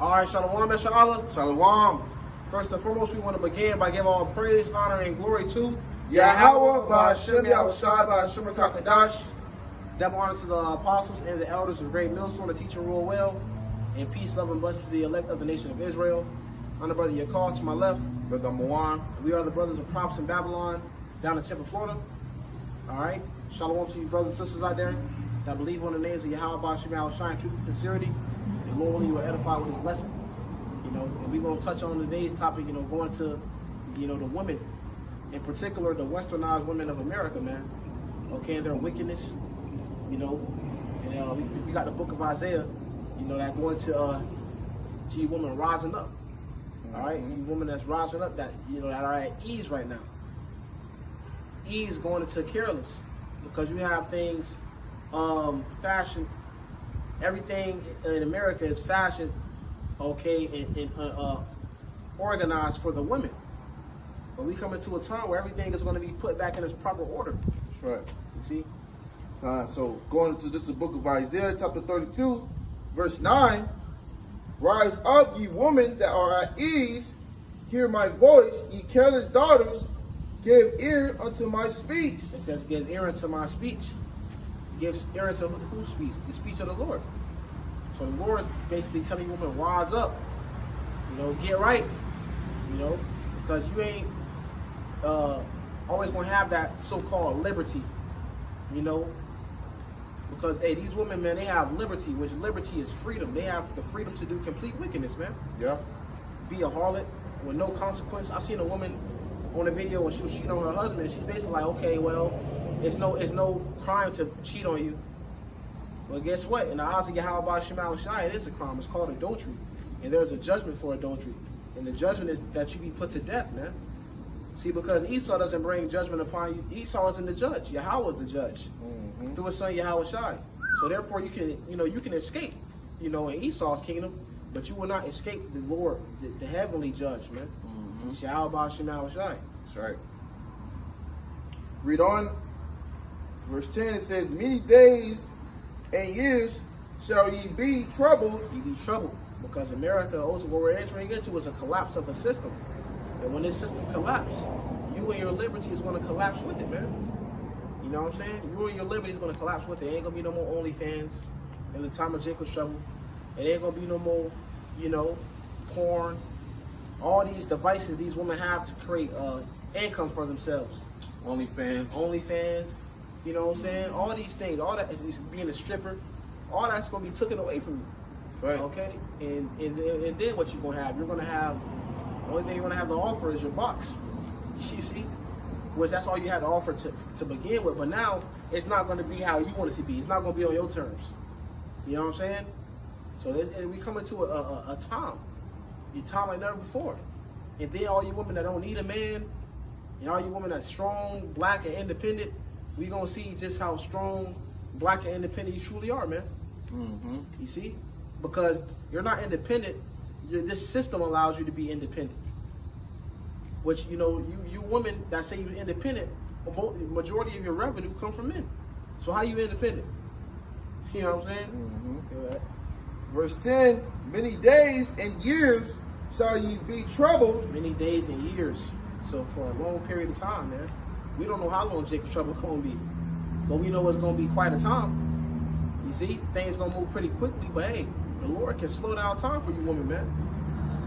All right, Shalom, Inshallah. Shalom. First and foremost, we want to begin by giving all praise, honor, and glory to Yahweh, Ba'ashem Yahushai, Ba'ashem HaKadosh. Double honor to the apostles and the elders of Great Millstone, the teaching rule well, and peace, love, and blessings to the elect of the nation of Israel. I'm the brother Yakar to my left. Brother Moan. We are the brothers of prophets in Babylon, down in Tampa, Florida. All right, Shalom to you brothers and sisters out there that believe on the names of Yahweh, Ba'ashem Yahushai, in truth and sincerity. And Lord, you will edify with his lesson. And we're going to touch on today's topic, going to, the women, in particular, the westernized women of America, man. Okay, and their wickedness, and we got the book of Isaiah, that going to you women rising up. All right, you women that's rising up that, that are at ease right now. Ease going into careless because you have things, fashion, everything in America is fashion. Okay, and organized for the women. But we come into a time where everything is going to be put back in its proper order. That's right. You see? So going into this, the book of Isaiah, chapter 32, verse 9. Rise up, ye women that are at ease, hear my voice, ye careless daughters, give ear unto my speech. It says, give ear unto my speech. Gives ear unto whose speech? The speech of the Lord. So the Lord is basically telling women, rise up, get right, because you ain't always going to have that so-called liberty, because, hey, these women, man, they have liberty, which liberty is freedom. They have the freedom to do complete wickedness, man. Yeah. Be a harlot with no consequence. I seen a woman on a video when she was cheating on her husband, and she's basically like, okay, well, it's no crime to cheat on you. Well, guess what? In the eyes of Yahweh Ba'ashem Yahushai, it is a crime. It's called adultery. And there's a judgment for adultery. And the judgment is that you be put to death, man. See, because Esau doesn't bring judgment upon you. Esau isn't the judge. Yahweh is the judge. Through his son Yahushai. So therefore you can escape, in Esau's kingdom, but you will not escape the Lord, the heavenly judge, man. It's Yahweh Ba'ashem Yahushai. That's right. Read on. Verse 10, it says, many days and years shall ye be troubled. Ye be troubled. Because America, also what we're entering into is a collapse of a system. And when this system collapses, you and your liberty is going to collapse with it, man. You know what I'm saying? You and your liberty is going to collapse with it. It ain't going to be no more OnlyFans in the time of Jacob's trouble. It ain't going to be no more, porn. All these devices these women have to create income for themselves. OnlyFans. You know what I'm saying? All these things, all that, being a stripper, all that's going to be taken away from you. Right. Okay? And then what you're going to have? You're going to have, the only thing you're going to have to offer is your box. You see? Which that's all you had to offer to begin with. But now, it's not going to be how you want it to be. It's not going to be on your terms. You know what I'm saying? So we come into a time like never before. And then all you women that don't need a man, and all you women that's strong, black, and independent, we gonna see just how strong, black, and independent you truly are, man. You see? Because you're not independent. This system allows you to be independent. Which, you women that say you're independent, the majority of your revenue comes from men. So how you independent? You know what I'm saying? Verse 10, many days and years shall ye be troubled. Many days and years. So for a long period of time, man. We don't know how long Jacob's trouble is going to be. But we know it's going to be quite a time. You see? Things going to move pretty quickly. But hey, the Lord can slow down time for you women, man.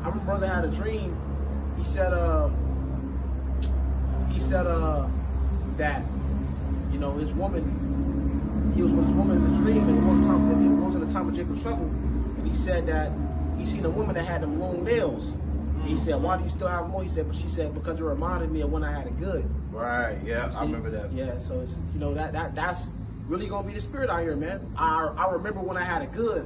I remember brother had a dream. He said that, his woman, he was with his woman in his dream, and it was in the time of Jacob's trouble. And he said that he seen a woman that had them long nails. And he said, why do you still have more? He said, but she said, because it reminded me of when I had it good. Right, yeah, I remember that. Yeah, so it's, that's really gonna be the spirit out here, man. I remember when I had it good,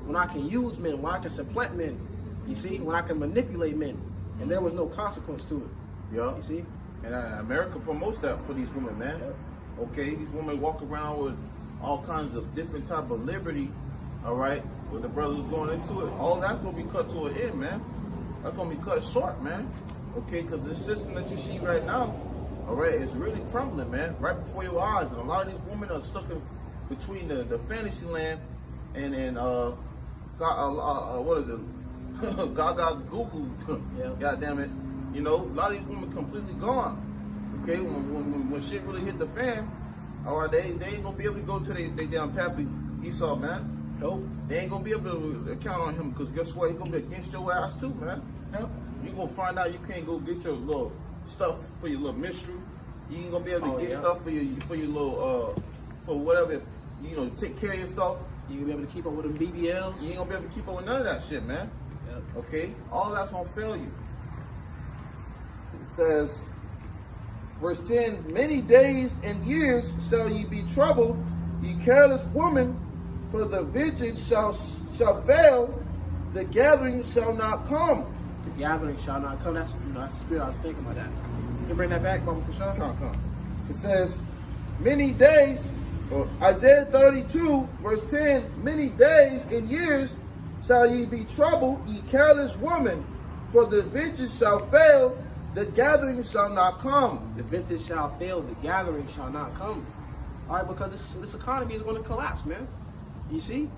when I can use men, when I can supplant men, you see, when I can manipulate men, and there was no consequence to it. Yeah. You see? And America promotes that for these women, man. Yeah. Okay, these women walk around with all kinds of different type of liberty, all right, with the brothers going into it. All that's going to be cut to an end, man. That's going to be cut short, man. Okay, because this system that you see right now, all right, it's really crumbling, man, right before your eyes. And a lot of these women are stuck in between the fantasy land and what is it, Gaga Google. Yeah. God damn it. You know, a lot of these women completely gone. Okay, when shit really hit the fan, all right, they ain't gonna be able to go to they damn pappy Esau, man. Nope. They ain't gonna be able to count on him because guess what? He gonna be against your ass too, man. Yep. You gonna find out you can't go get your little stuff for your little mystery. You ain't gonna be able to get stuff for your little for whatever, you know, take care of your stuff. You gonna be able to keep up with them BBLs? You ain't gonna be able to keep up with none of that shit, man. Yep. Okay? All that's gonna fail you. It says, verse 10, many days and years shall ye be troubled, ye careless woman, for the vengeance shall fail, the gathering shall not come. The gathering shall not come. That's, that's the spirit I was thinking about that. You can bring that back, Mama Krishan? Come. It says, many days, Isaiah 32, verse 10, many days and years shall ye be troubled, ye careless woman, for the vengeance shall fail, the gathering shall not come. The vintage shall fail, the gathering shall not come. All right, because this economy is going to collapse, man. You see?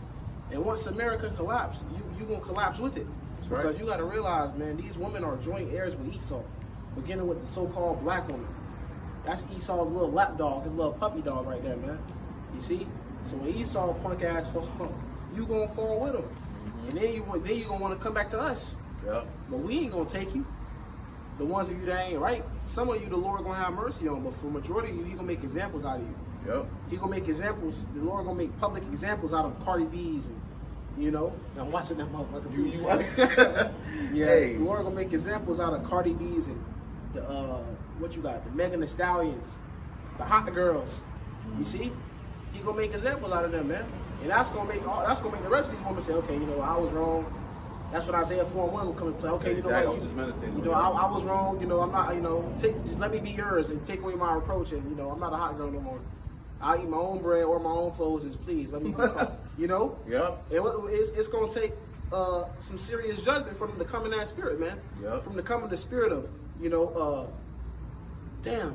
And once America collapses, you're going to collapse with it. That's because right. you got to realize, man, these women are joint heirs with Esau, beginning with the so-called black woman. That's Esau's little lapdog, his little puppy dog right there, man. You see? So when Esau punk ass fall, you going to fall with him. And then you're going to want to come back to us. Yep. But we ain't going to take you. The ones of you that ain't right, some of you the Lord gonna have mercy on, but for majority of you, he gonna make examples out of you. Yep. He gonna make examples. The Lord gonna make public examples out of Cardi B's, and you know. And I'm watching that motherfucker. You Yeah. Hey. The Lord gonna make examples out of Cardi B's and the what you got, the Megan Thee Stallions, the hot girls. You see, he gonna make examples out of them, man. And that's gonna make the rest of these women say, okay, you know, I was wrong. That's what Isaiah 4:1 will come and play. Okay, you know Exactly. what? I was just meditating You know, on I was wrong. You know, I'm not. You know, just let me be yours and take away my reproach. And you know, I'm not a hot girl no more. I'll eat my own bread or my own clothes. Just please let me. You know. Yep. It's gonna take some serious judgment for them to come in that spirit, man. Yep. From to come in the spirit of, you know, damn,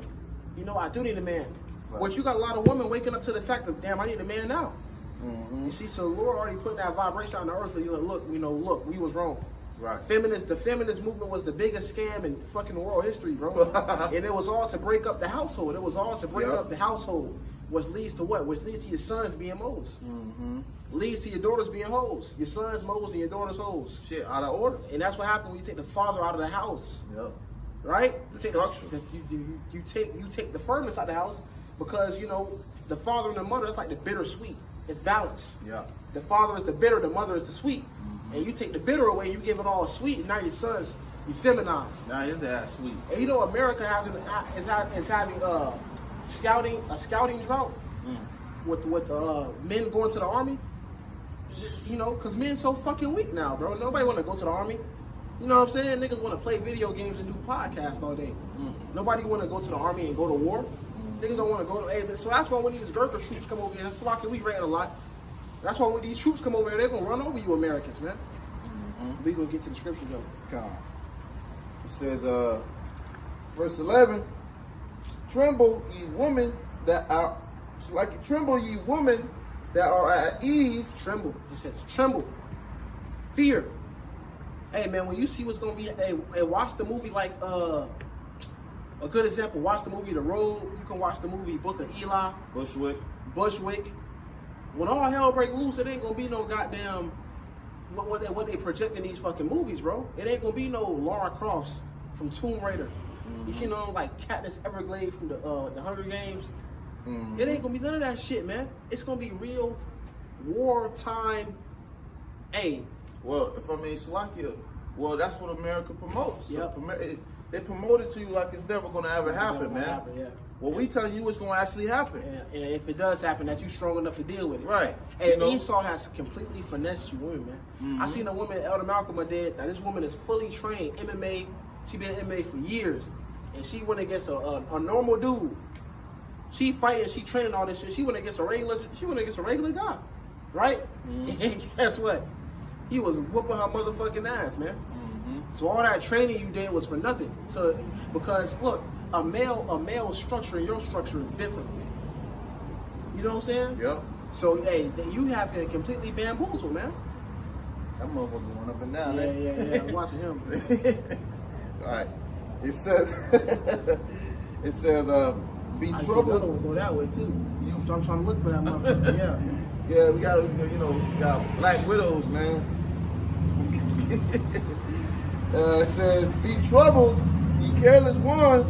you know, I do need a man. Right. But you got a lot of women waking up to the fact of, damn, I need a man now. Mm-hmm. You see, so the Lord already put that vibration on the earth. So you look, look, we was wrong. Right. The feminist movement was the biggest scam in fucking world history, bro. And it was all to break up the household. It was all to break up the household, which leads to what? Which leads to your sons being moles. Mm-hmm. Leads to your daughters being hoes. Your sons moles and your daughters hoes. Shit out of order. And that's what happens when you take the father out of the house, Yep. right? The structure. You take the firmness out of the house because you know the father and the mother is like the bittersweet. It's balance. Yeah. The father is the bitter, the mother is the sweet. And you take the bitter away, you give it all sweet, and now your sons, you feminize. Now his ass sweet. And you know America is having a scouting drought with men going to the army. You know, because men so fucking weak now, bro. Nobody want to go to the army. You know what I'm saying? Niggas want to play video games and do podcasts all day. Nobody want to go to the army and go to war. Niggas don't want to go to. Hey, so that's why when these Gurkha troops come over here, that's why we ran a lot. That's why when these troops come over here, they're gonna run over you Americans, man. We gonna get to the scripture though. God. It says, verse 11, tremble ye women that are at ease. Tremble. It says tremble. Fear. Hey man, when you see what's gonna be, hey, watch the movie like a good example. Watch the movie The Road. You can watch the movie Book of Eli. Bushwick. When all hell break loose, it ain't gonna be no goddamn what they project in these fucking movies, bro. It ain't gonna be no Lara Croft from Tomb Raider. You know, like Katniss Everglade from the Hunger Games. It ain't gonna be none of that shit, man. It's gonna be real wartime. Hey. Well, if I mean Slovakia, well, that's what America promotes. Yep. They promote it to you like it's never gonna ever happen, man. Yeah. Well, we telling you it's gonna actually happen. And if it does happen, that you strong enough to deal with it. Right. Hey, You know? Esau has completely finessed you women, man. I seen a woman, Elder Malcolm did. Now this woman is fully trained MMA. She been in MMA for years, and she went against a normal dude. She fighting, she training all this shit. She went against a regular guy, right? And guess what? He was whooping her motherfucking ass, man. So all that training you did was for nothing. So because look, a male structure and your structure is different. You know what I'm saying? Yep. So hey, you have to completely bamboozle, man. That motherfucker went up and down. Yeah. I'm watching him. All right. It says, be I troubled. go that way too. I'm trying to look for that motherfucker. Yeah. Yeah, we got, we got Black Widows, man. It says, be troubled, ye careless ones,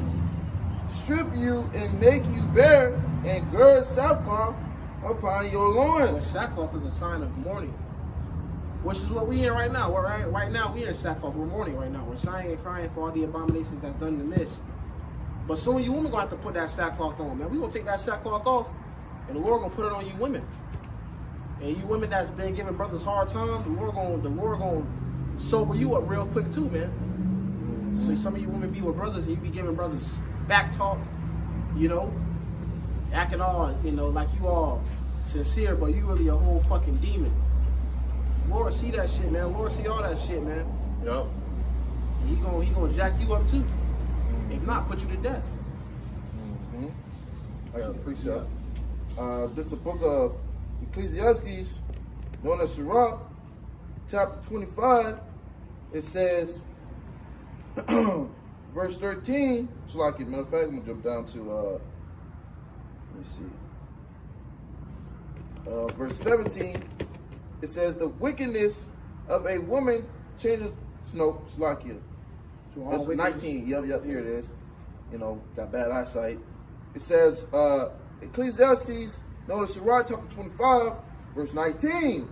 strip you and make you bare, and gird sackcloth upon your Well, loins. sackcloth is a sign of mourning, which is what we in right now. Right now, we in sackcloth. We're mourning right now. We're sighing and crying for all the abominations that's done in the midst. But soon you women gonna have to put that sackcloth on, man. We gonna take that sackcloth off, and the Lord gonna put it on you women. And you women that's been giving brothers hard time, the Lord gonna sober you up real quick too, man. So some of you women be with brothers and you be giving brothers back talk, acting all, like you all sincere, but you really a whole fucking demon. Lord see that shit, man. Lord see all that shit, man. Yup. And he gonna jack you up too. If not, put you to death. I got a precept. This is the book of Ecclesiastes, known as Sirach, chapter 25. It says, verse 13. So, like, matter of fact, I'm gonna jump down to let me see. Verse 17. It says, the wickedness of a woman changes. No, Slakia. That's 19. Yep, here it is. Got bad eyesight. It says, Ecclesiastes, known as Sirach, chapter 25, verse 19.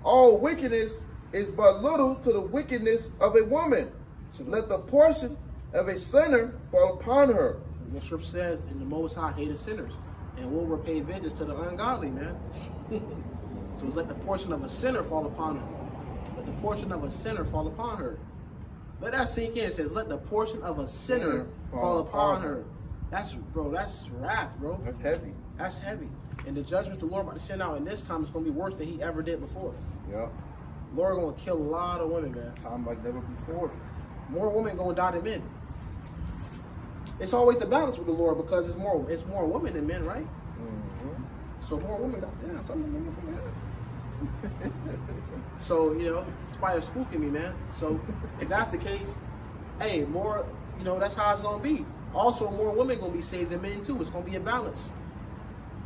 All wickedness is but little to the wickedness of a woman. So let the portion of a sinner fall upon her. The scripture says, and the Most High hated sinners, and will repay vengeance to the ungodly, man. So let the portion of a sinner fall upon her. Let the portion of a sinner fall upon her. Let that sink in. It says, let the portion of a sinner fall upon her. That's wrath, bro. That's heavy. That's heavy. And the judgment the Lord about to send out in this time is going to be worse than he ever did before. Yeah. Lord going to kill a lot of women, man. Time like never before. More women going to die than men. It's always the balance with the Lord because it's more women than men, right? Mm-hmm. So more women got down. Some women from that. So, it's probably spooking me, man. So if that's the case, hey, more, that's how it's going to be. Also, more women going to be saved than men, too. It's going to be a balance.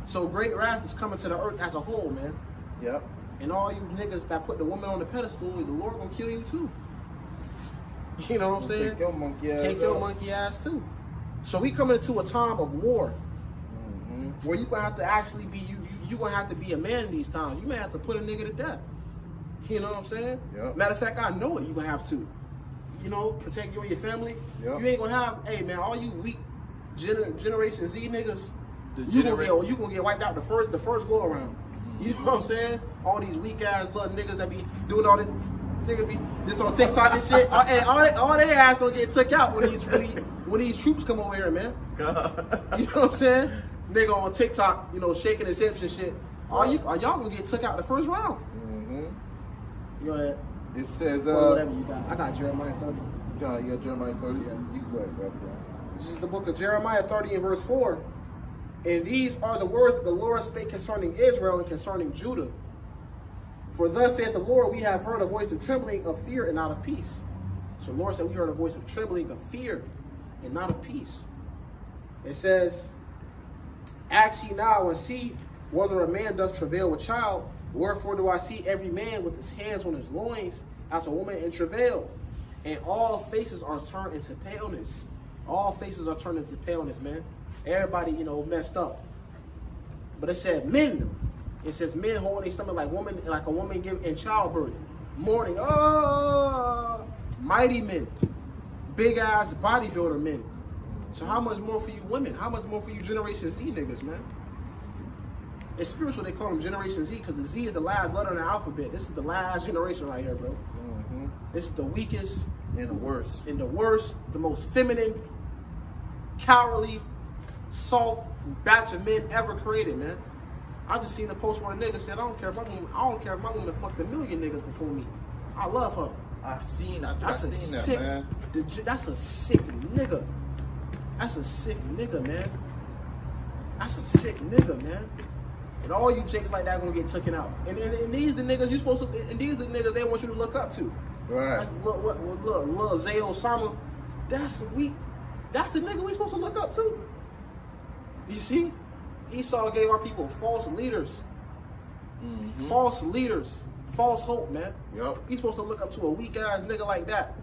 So great wrath is coming to the earth as a whole, man. Yep. And all you niggas that put the woman on the pedestal, the Lord going to kill you, too. You know what I'm saying? Take your monkey ass. Take your monkey ass, too. So we coming into a time of war. Mm-hmm. Where you going to have to actually be, you going to have to be a man these times. You may have to put a nigga to death. You know what I'm saying? Yep. Matter of fact, I know it. You going to have to. Protect you and your family. Yep. You ain't going to have, hey, man, all you weak Generation Z niggas, you gonna get wiped out the first go around. You know what I'm saying? All these weak ass little niggas that be doing all this, nigga be this on TikTok and shit. All they ass gonna get took out when these troops come over here, man. You know what I'm saying? Nigga on TikTok, shaking his hips and shit. Are y'all gonna get took out the first round? Mm-hmm. Go ahead. It says, whatever you got. I got Jeremiah 30. John, you got Jeremiah 30? Yeah. You go ahead, grab it. This is the book of Jeremiah 30 and verse 4. And these are the words that the Lord spake concerning Israel and concerning Judah. For thus saith the Lord, we have heard a voice of trembling, of fear, and not of peace. So the Lord said we heard a voice of trembling, of fear, and not of peace. It says, ask ye now and see whether a man does travail with child. Wherefore do I see every man with his hands on his loins as a woman in travail? And all faces are turned into paleness. All faces are turned into paleness, man. Everybody, messed up. But it said men. It says men holding their stomach like a woman giving in childbirth. Mourning. Oh, mighty men. Big ass bodybuilder men. So how much more for you women? How much more for you Generation Z niggas, man? It's spiritual, they call them Generation Z because the Z is the last letter in the alphabet. This is the last generation right here, bro. Mm-hmm. This is the weakest. And the worst. And the worst, the most feminine, cowardly, soft batch of men ever created, man. I just seen a post where a nigga said, I don't care if my woman fucked a million niggas before me. I love her. I've seen that, sick, man. That's a sick nigga. That's a sick nigga, man. That's a sick nigga, man. And all you chicks like that gonna get taken out. And these the niggas you supposed to, and these the niggas they want you to look up to. Right. That's, look, Zay Osama, that's the nigga we supposed to look up to. You see? Esau gave our people false leaders. Mm-hmm. False leaders. False hope, man. Yep. You supposed to look up to a weak ass nigga like that.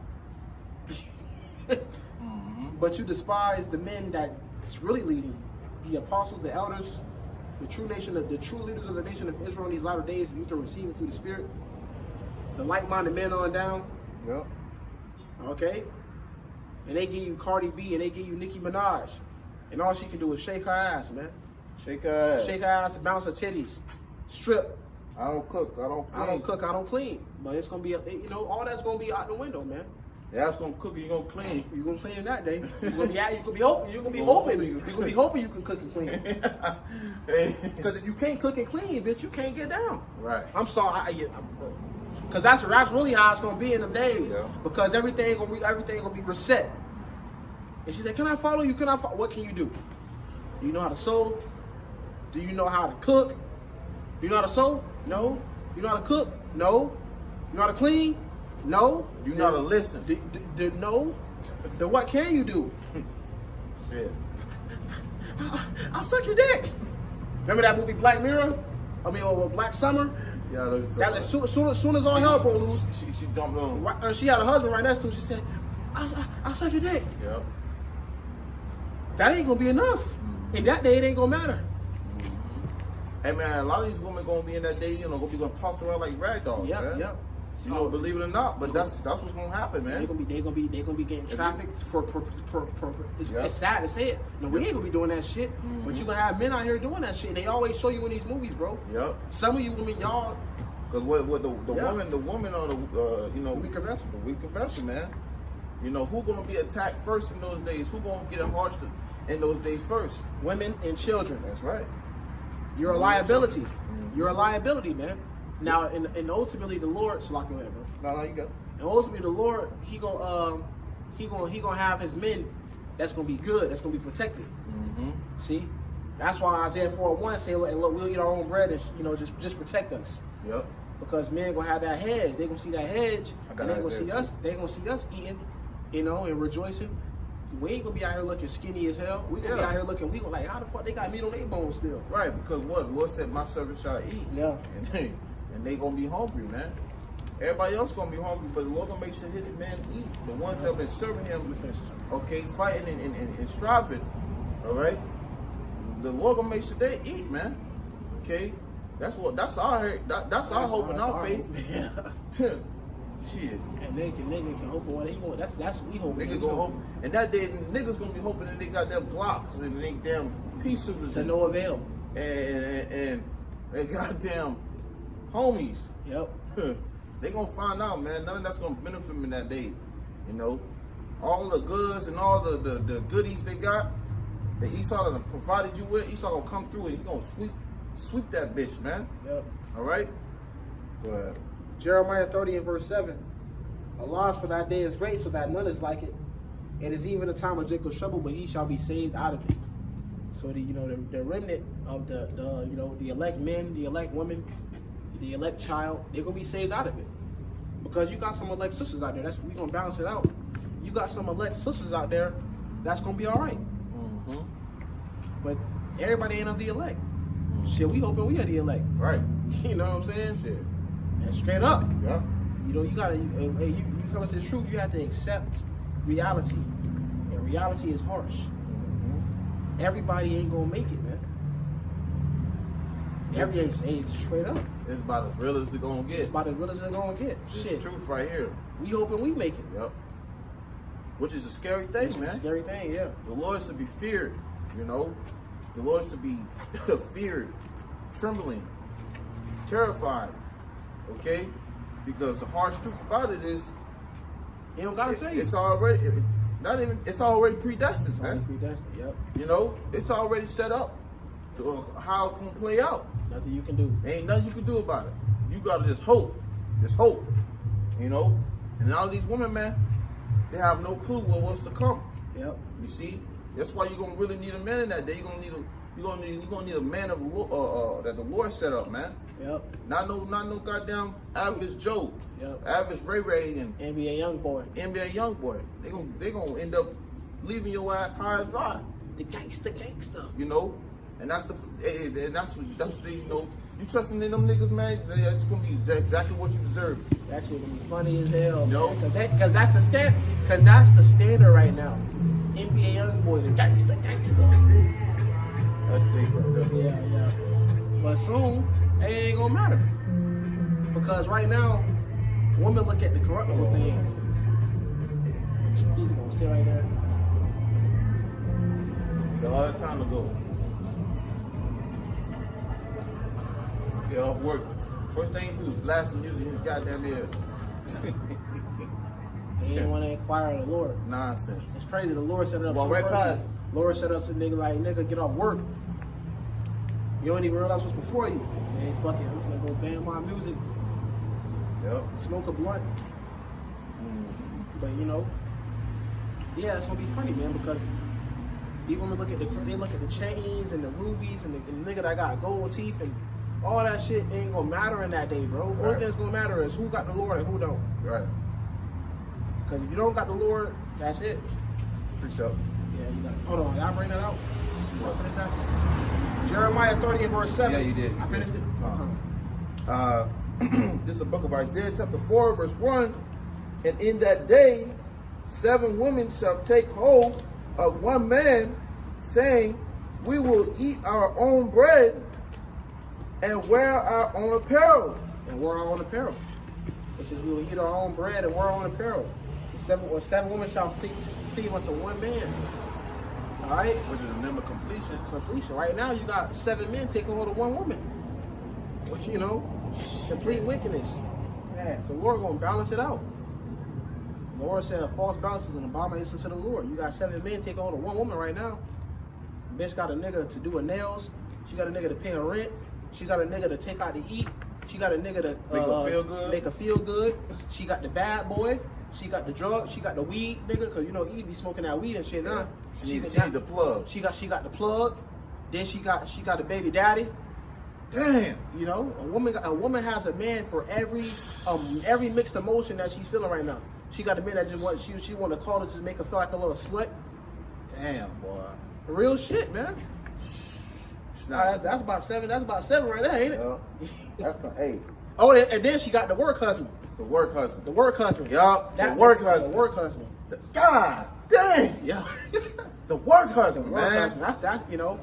Mm-hmm. But you despise the men that's really leading. The apostles, the elders, the true leaders of the nation of Israel in these latter days. You can receive it through the Spirit. The like-minded men on down. Yep. Okay? And they give you Cardi B and they give you Nicki Minaj. And all she can do is shake her ass, man. Shake her ass. Shake her ass and bounce her titties. Strip. I don't cook. I don't clean. I don't cook, I don't clean. But it's gonna be, all that's gonna be out the window, man. That's gonna cook. You gonna clean. You're gonna clean that day. You're gonna be out. You're gonna be hoping. You're gonna be hoping. You're gonna be hoping you can cook and clean. Because if you can't cook and clean, bitch, you can't get down. Right. I'm sorry. Because that's really how it's gonna be in them days. Yeah. Because everything gonna be reset. And she said, "Can I follow you? Can I? What can you do? Do you know how to sew? Do you know how to cook? Do you know how to sew? No. You know how to cook? No. You know how to clean? No. You know how to listen? No. Then what can you do? Shit. I'll suck your dick. Remember that movie Black Mirror? Or Black Summer? Yeah, look. That as soon as all hell broke loose, She dumped on. she had a husband right next to her. She said, I'll suck your dick. Yep. That ain't gonna be enough. And that day it ain't gonna matter. Hey man, a lot of these women gonna be in that day, gonna be tossed around like rag dolls, man. Yep. Believe it or not, but that's what's gonna happen, man. They gonna be getting trafficked for it's, Yep. it's sad to say it. No, we ain't gonna be doing that shit. But you gonna have men out here doing that shit. And they always show you in these movies, bro. Yep. Some of you women, y'all. Cause what the Yeah. woman on the weaker vessel. the weaker vessel, man. Who gonna be attacked first in those days? Who gonna get hard in those days first? Women and children. That's right. You're a liability. You're a liability, man. Now, and ultimately, the Lord, so like whatever. No, you go. And ultimately, the Lord, he gonna have his men. That's gonna be good. That's gonna be protected. Mm-hmm. See, that's why Isaiah 4:1 say, "Look, we'll eat our own bread and just protect us." Yep. Because men gonna have that hedge. They gonna see that hedge, and they gonna see us. They gonna see us eating, and rejoicing. We ain't gonna be out here looking skinny as hell. We gonna be out here looking. We gonna like, how the fuck they got meat on their bones still? Right, because what said my servant shall eat. Yeah. And they gonna be hungry, man. Everybody else gonna be hungry, but the Lord gonna make sure his men eat. The ones that have been serving him, okay, fighting and striving, all right. The Lord gonna make sure they eat, man. Okay, that's our hope and our faith. Yeah. Shit. And nigga can hope on what he want. That's what we hope. Niggas gonna hope, and that day niggas gonna be hoping that they got them blocks and they damn peace suiters to no avail. And they goddamn homies. Yep. They gonna find out, man. None of that's gonna benefit them in that day. All the goods and all the goodies they got, that Esau done provided you with, Esau gonna come through and he gonna sweep that bitch, man. Yep. All right. But Jeremiah 30 and verse 7. Allah's for that day is great, so that none is like it. It is even a time of Jacob's trouble, but he shall be saved out of it. So the remnant of the elect men, the elect women, the elect child, they're gonna be saved out of it. Because you got some elect sisters out there. We gonna balance it out. You got some elect sisters out there, that's gonna be all right. mm-hmm. But everybody ain't of the elect. Shit, we hoping we are the elect. Right. You know what I'm saying? Shit. And straight up. Yeah. You gotta, you come into the truth, you have to accept reality. And reality is harsh. Mm-hmm. Everybody ain't gonna make it, man. It's straight up. It's about as real as it's gonna get. It's about as real as it's gonna get. It's Shit. truth right here. We hoping we make it. Yep. Which is a scary thing, It's man. a scary thing, yeah. The Lord is to be feared, The Lord is to be feared, trembling, terrified, okay? Because the harsh truth about it is, You don't gotta say it's already, it's already predestined, already man. predestined, yep. It's already set up to how it's gonna play out. Nothing you can do. There ain't nothing you can do about it. You gotta just hope, And all these women, man, they have no clue what's to come. Yep. You see, that's why you're gonna really need a man in that day. You're gonna need You gonna need a man of the Lord, that the Lord set up, man. Yep. Not no goddamn average Joe. Yep. Average Ray and NBA young boy. NBA young boy. They gonna end up leaving your ass high and dry. The gangster. You know, and that's what they, you know. You trusting in them niggas, man? It's gonna be exactly what you deserve. That shit gonna be funny as hell. No. Man. Cause that's the standard right now. NBA young boy, the gangster. That's big right there. Yeah. But soon, it ain't gonna matter. Because right now, women look at the corruptible things. He's gonna sit right there. Got a lot of time to go. Get off work. First thing he do is blast some music in his goddamn ears. He didn't want to inquire of the Lord. Nonsense. It's crazy. The Lord set it up. Well, so right perfect. past. Lord set up some nigga like, nigga, get off work. You don't even realize what's before you. Man, fuck it. I'm finna go ban my music. Yep. Smoke a blunt. But you know, yeah, it's gonna be funny, man, because these women look at the chains and the rubies and the nigga that got gold teeth and all that shit ain't gonna matter in that day, bro. Right. Only thing that's gonna matter is who got the Lord and who don't. Right. Because if you don't got the Lord, that's it. Appreciate it. Yeah, you got it. Hold on, did I bring that out? Did I finish that? Jeremiah 30 and verse 7. Yeah, you did. I finished it? This is the book of Isaiah chapter 4 verse 1. And in that day 7 women shall take hold of one man, saying, we will eat our own bread and wear our own apparel. And wear our own apparel. It says we will eat our own bread and wear our own apparel. Seven women shall cleave unto one man. All right? Which is a number completion. Completion. Right now, you got 7 men taking hold of one woman. Which, you know, complete wickedness. Man. The Lord going to balance it out. The Lord said a false balance is an abomination to the Lord. You got 7 men taking hold of one woman right now. Bitch got a nigga to do her nails. She got a nigga to pay her rent. She got a nigga to take out to eat. She got a nigga to make her feel good. She got the bad boy. She got the drug. She got the weed, nigga. Cause you know Eve be smoking that weed and shit. Nah. She need the plug. She got the plug. Then she got a baby daddy. Damn. You know, a woman has a man for every mixed emotion that she's feeling right now. She got a man that just she want to call her, just make her feel like a little slut. Damn, boy. Real shit, man. That's about 7. That's about 7 right there, ain't it? That's the 8. Oh, and then she got the work husband. The work husband. The work husband. Yup. The work husband. The work husband. God dang. Yeah. The work husband, The work man. husband. That's you know.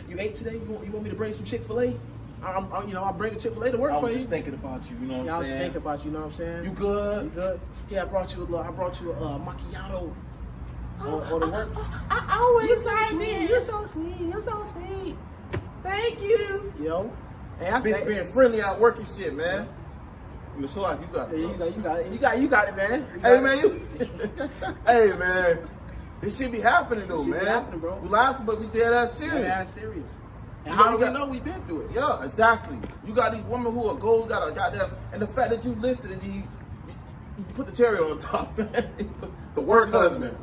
You ate today? You want me to bring some Chick-fil-A? I'll bring a Chick-fil-A to work I for was you. just thinking about you, you know what Yeah, I I'm was saying? thinking about you, you know what I'm saying? You good? You good? Yeah, I brought you a macchiato. Or the work. I always You're so sweet. You're so sweet. You're so sweet. Thank you. Yo. Hey, that's Bitch being friendly out working shit, man. You so like you got it. You got it, man. Hey man, hey man. This shit be happening though, This shit man. be happening, bro. We laughing, but we dead ass serious. That's serious. And You know, how do you we got- know we been through it? Yeah, exactly. You got these women who are gold, got a goddamn, and the fact that you listed and you put the cherry on top, man. The work husband.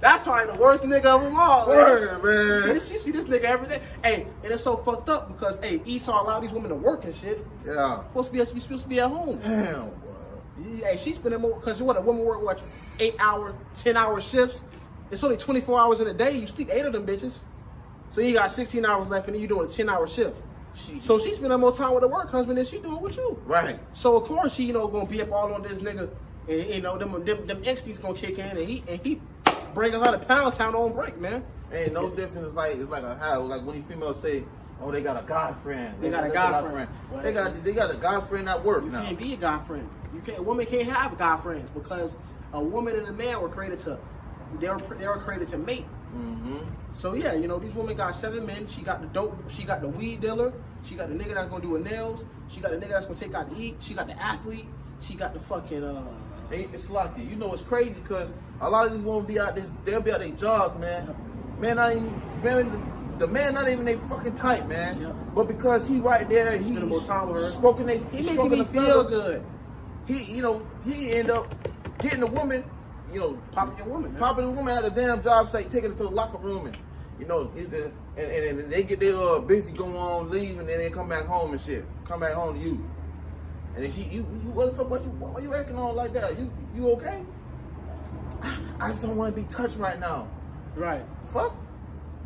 That's probably the worst nigga of them all. Word, man. You see this nigga every day. Hey, and it's so fucked up because Esau allowed these women to work and shit. Yeah. You supposed to be at home. Damn, boy. Hey, she's spending more because what a woman work 8-hour, 10-hour shifts. It's only 24 hours in a day. You sleep 8 of them bitches. So you got 16 hours left and then you doing a 10-hour shift. So she's spending more time with her work husband than she doing with you. Right. So of course she, gonna be up all on this nigga, and them instincts gonna kick in, and he bringing her to Pound Town on break, man. Ain't no difference. It's like a how like when these females say, "Oh, they got a guy friend." They got a guy friend. They got a guy friend at work You now. can't be a guy friend. A woman can't have guy friends because a woman and a man were created to, they were created to mate. Mm-hmm. So yeah, these women got 7 men. She got the dope. She got the weed dealer. She got the nigga that's gonna do her nails. She got the nigga that's gonna take out to eat. She got the athlete. She got the fucking It's lucky. You know it's crazy because a lot of these women be out they'll be out their jobs, man. The man not even they fucking type, man. Yeah. But because he right there, he's spending more time with her. Stroking He making me feel good. He end up getting the woman. you know, Popping your woman, man. Popping a woman at a damn job site, taking her to the locker room, and you know, and they get their busy, go on, leave, and then they come back home and shit. Come back home to you. And then why you acting all like that? You okay? I just don't want to be touched right now. Right. Fuck.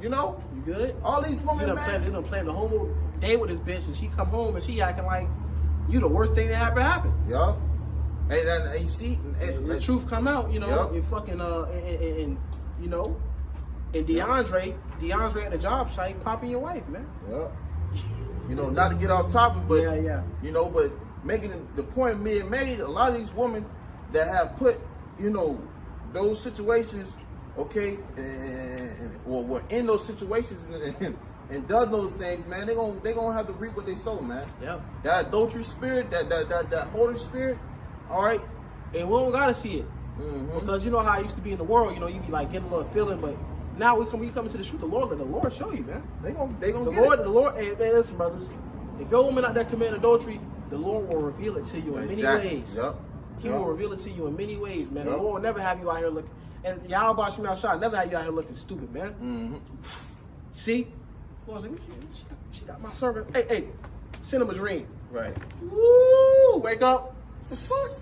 You know? You good? All these women, man. They done planned the whole day with this bitch, and she come home and she acting like you the worst thing that ever happened. Yeah. And you see, the truth come out, you know, yep. and fucking and you know, and DeAndre at the job site popping your wife, man. Yeah. You know, not to get off topic, but yeah. You know, but making the point being made, a lot of these women that have put, you know, those situations, okay, or were in those situations and done those things, man, they gonna have to reap what they sow, man. Yep. That adultery spirit, that holy spirit, all right. And we don't gotta see it. Mm-hmm. Because you know how it used to be in the world, you know, you be like getting a little feeling, but now when you come into the truth, the Lord show you, man. They gonna the Lord, hey man, listen, brothers. If your woman out there commit adultery, the Lord will reveal it to you in many ways. Yep. He will reveal it to you in many ways, man. Yep. The Lord will never have you out here looking, and y'all about you outside, never have you out here looking stupid, man. Mm-hmm. See? Lord's like, she got my servant. Hey, send him a dream. Right. Woo! Wake up. The fuck?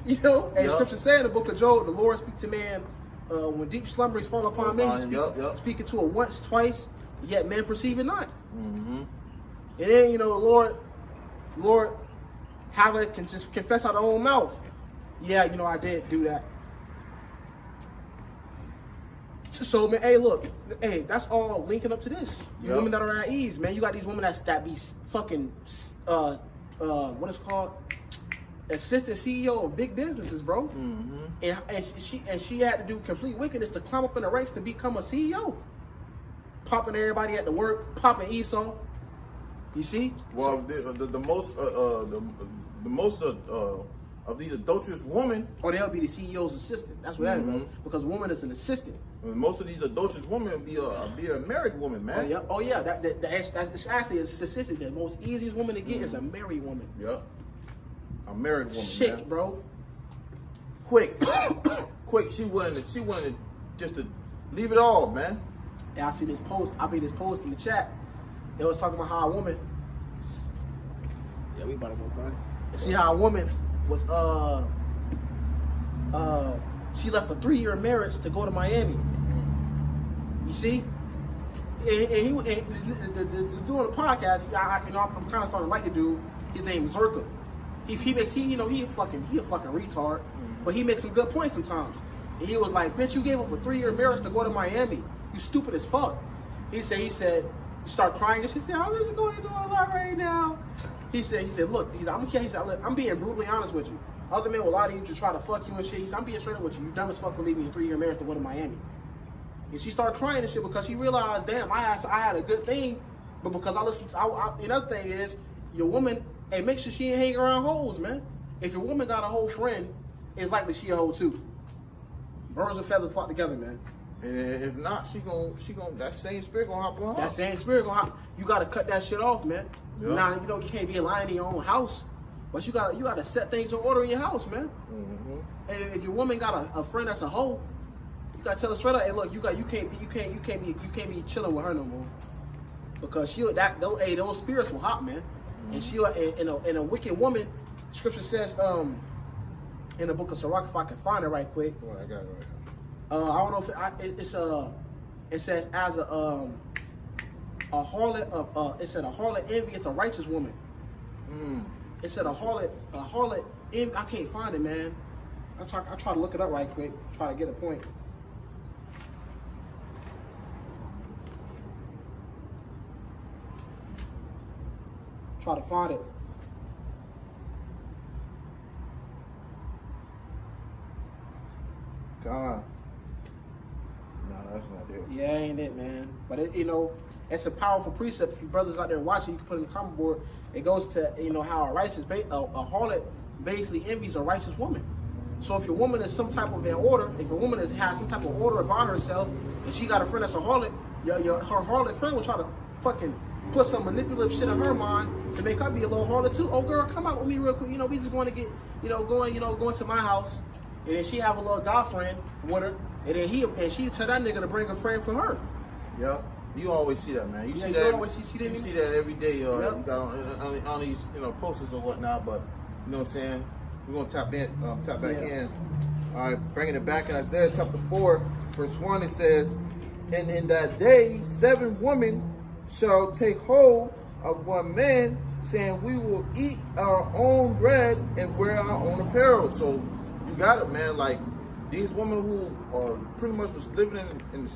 You know, as yep. Scripture said in the book of Job, the Lord speaks to man when deep slumberings fall upon men. Speaking to it once, twice, yet men perceive it not. Mm-hmm. And then, you know, the Lord have it can just confess out of their own mouth. Yeah, you know, I did do that. So, man, hey, look, hey, that's all linking up to this. You yep. women that are at ease, man. You got these women that be fucking, what is called? Assistant CEO of big businesses, bro. Mm-hmm. And she had to do complete wickedness to climb up in the ranks to become a CEO. Popping everybody at the work, popping Esau. You see? Well, the most of these adulterous women, or they'll be the CEO's assistant. That's what that is, because a woman is an assistant. Most of these adulterous women be a married woman, man. Oh yeah. That's actually a statistic. The most easiest woman to get is a married woman. Yeah. A married woman, shit, man. Bro. Quick. She wanted just to leave it all, man. Yeah, I see this post. I made this post in the chat. They was talking about how a woman. Yeah, we about to go done. See how a woman was she left a 3-year marriage to go to Miami. You see? And doing a podcast, I'm kind of starting to like the dude. His name is Zerka. He a fucking retard, but he makes some good points sometimes. And he was like, "Bitch, you gave up a 3-year marriage to go to Miami. You stupid as fuck." He said, you start crying, and she said, "I'm just going through a lot right now." He said, look, I'm being brutally honest with you. Other men will lie to you to try to fuck you and shit. He said, I'm being straight up with you. You dumb as fuck for leaving your 3-year marriage to go to Miami. And she started crying and shit because she realized, damn, I had a good thing, but because I listened, another thing is, your woman, hey, make sure she ain't hanging around hoes, man. If your woman got a whole friend, it's likely she a hoe too. Birds and feathers flock together, man. And if not, she gon' that same spirit gonna hop on her. That same spirit gonna hop. You gotta cut that shit off, man. Yep. Now, you know, you can't be lying in your own house, but you gotta set things in order in your house, man. Mm-hmm. And if your woman got a friend that's a hoe, you gotta tell her straight up, hey, look, you can't be chilling with her no more, because those spirits will hop, man. Mm-hmm. And a wicked woman, Scripture says, in the book of Sirach, if I can find it right quick. Well, I got it right here. I don't know if it says as a harlot. It said a harlot envieth a righteous woman. It said a harlot. I can't find it, man. I try to look it up right quick. Try to get a point. Try to find it. God. No, that's not it. Yeah, ain't it, man. But it's a powerful precept. If you brothers out there watching, you can put it in the comment board. It goes to how a harlot basically envies a righteous woman. So if your woman is some type of if a woman has some type of order about herself, and she got a friend that's a harlot, her harlot friend will try to fucking put some manipulative shit in her mind to make her be a little harlot too. Oh girl, come out with me real quick. We just going to get going to my house. and then she have a little guy friend with her, and then she tell that nigga to bring a friend for her. Yep. You always see that, man. You Yeah, see you that. always see that. You see that every day. Yep. You got on these, posters or whatnot. But you know what I'm saying. We're gonna tap back in. All right, bringing it back in Isaiah chapter 4, verse 1. It says, "And in that day, 7 women shall take hold of one man, saying, we will eat our own bread and wear our own apparel." So you got it, man. Like these women who are pretty much was living in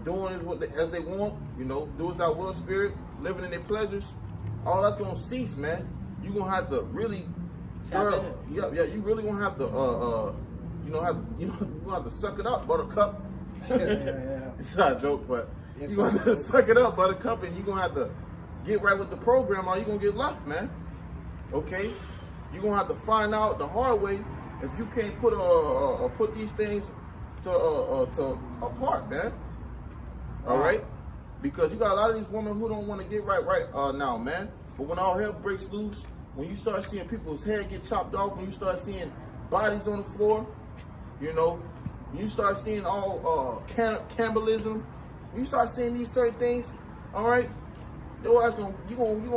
doing as they want, do as thou will, spirit, living in their pleasures. All that's gonna cease, man. You gonna have to really, you really gonna have to, you gonna have to suck it up, buttercup. Yeah. It's not a joke, but Yes, you gonna have to suck it up, buttercup, and you gonna have to get right with the program, or you gonna get left, man. Okay, you gonna have to find out the hard way if you can't put these things to apart, man. All right, because you got a lot of these women who don't want to get right now, man. But when all hell breaks loose, when you start seeing people's head get chopped off, when you start seeing bodies on the floor, when you start seeing all cannibalism, when you start seeing these certain things, all right, you gonna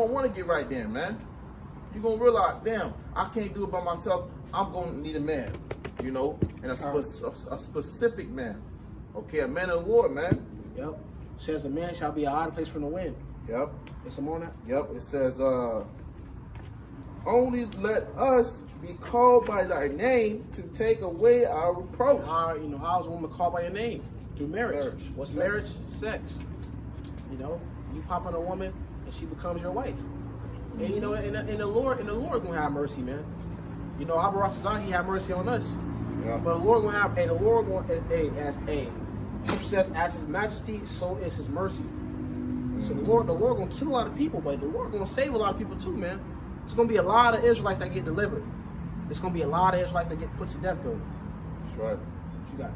want to get right then, man. You gonna realize, damn, I can't do it by myself. I'm gonna need a man, and a specific man. Okay, a man of the Lord, man. Yep. Says the man shall be a hiding place from the wind. Yep. There's some more on that? Yep. It says, only let us be called by thy name to take away our reproach. How is a woman called by your name? Through marriage. What's marriage? Sex. You pop on a woman and she becomes your wife. And and the Lord gonna have mercy, man. Abba Rasazan, he had mercy on us. Yeah. But the Lord gonna have, Scripture says, as his majesty, so is his mercy. So the Lord gonna kill a lot of people, but the Lord gonna save a lot of people too, man. It's gonna be a lot of Israelites that get delivered. It's gonna be a lot of Israelites that get put to death, though. That's right. What you got?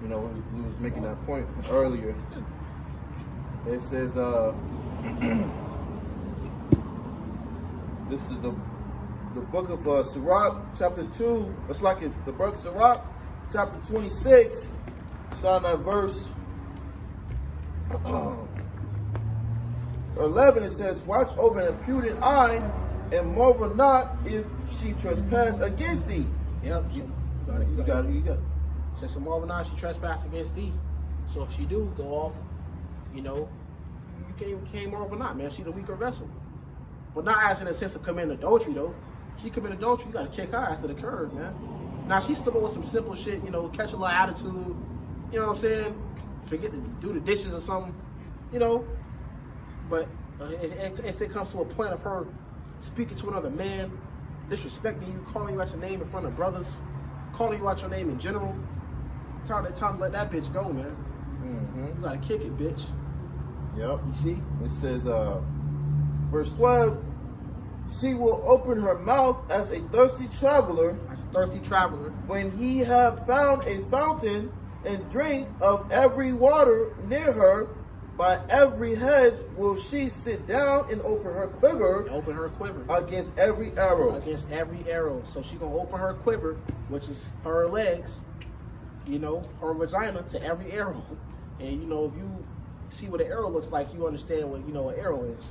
We was making that point from earlier. It says, this is the book of Sirach, chapter 2. It's like the book of Sirach, chapter 26, starting at verse 11. It says, watch over an impudent eye, and marvel not if she trespass against thee. Yep. You got it. Says some marvel not she trespass against thee. So if she do go off, you can't marvel not, man. She's the weaker vessel. But not as in the sense of committing adultery, though. She committed adultery, you gotta kick her ass to the curb, man. Now she's still with some simple shit, catch a little attitude, you know what I'm saying? Forget to do the dishes or something, But if it comes to a point of her speaking to another man, disrespecting you, calling you out your name in front of brothers, calling you out your name in general, time to let that bitch go, man. You gotta kick it, bitch. Yep. You see? It says, verse 12, she will open her mouth as a thirsty traveler. When he have found a fountain and drink of every water near her, by every hedge will she sit down and open her quiver. Against every arrow. So she gonna open her quiver, which is her legs, her vagina, to every arrow. And if you see what an arrow looks like, you understand what an arrow is.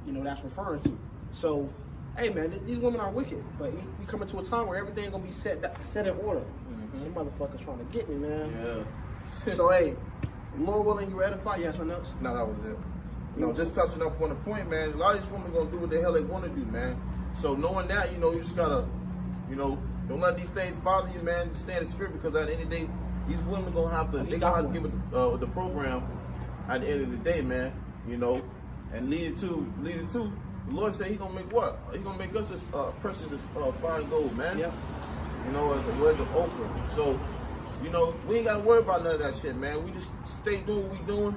That's referring to. So, hey man, these women are wicked, but we coming to a time where everything gonna be set in order. These motherfuckers trying to get me, man. Yeah. So hey, Lord willing, you edify? You have something else? No, that was it. No, just touching up on the point, man. A lot of these women gonna do what the hell they want to do, man. So knowing that, you just gotta, don't let these things bother you, man. Just stay in the spirit, because at the end of the day, these women gonna have to give it the program at the end of the day, man. And lead it to. The Lord said He gonna make what? He gonna make us as precious as fine gold, man. Yep. As a wedge of Ophir. So, we ain't gotta worry about none of that shit, man. We just stay doing what we doing,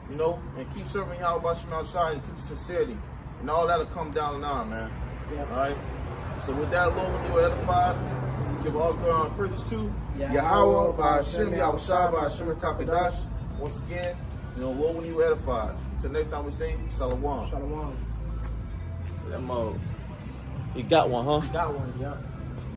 and keep serving Yahweh Shem outside and teach sincerity, and all that'll come down the line, man. Yep. All right. So with that, Lord, when you are edified, give all glory and praise to Yahweh by Hashem, Yahushua by Hashem Kakadash. Once again, Lord, when you are edified. Until next time, we say Shalom. Shalom. That mode. You got one, huh? Got one, yeah.